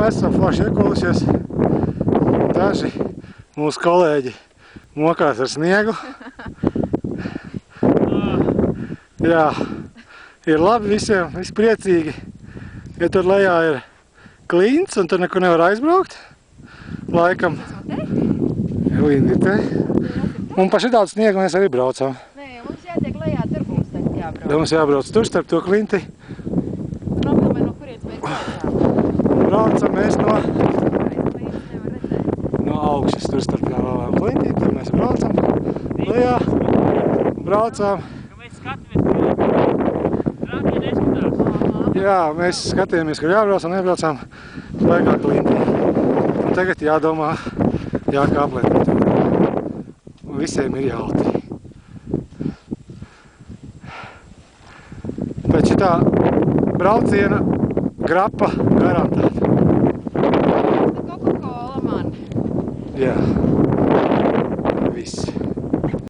mēs esam forši iekolušies. Daži mūsu kolēģi mokās ar sniegu. Jā, ir labi visiem, visi priecīgi. Ja tur lejā ir klints un tur neko nevar aizbraukt, laikam. Linda ir te. Un pa šitādu sniegu mēs arī braucam. Nē, mums jātiek lejā, tur būs tagad jābrauc. Da mums jābrauc tur starp to klinti. Nobilmē, no kurienes mēs braucam? Braucam mēs no augšas tur starp tām klintīm. Tur mēs braucam lejā. Braucam. Mēs skatāmies, ka traki neskatās. Jā, mēs skatījāmies, kur jābrauc un nebraucam baigā klintī. Un tagad jādomā, jākāplēt. Un visiem ir jautri. Pēc šitā brauciena grapa garantēta. Coca-Cola man. Jā. Viss.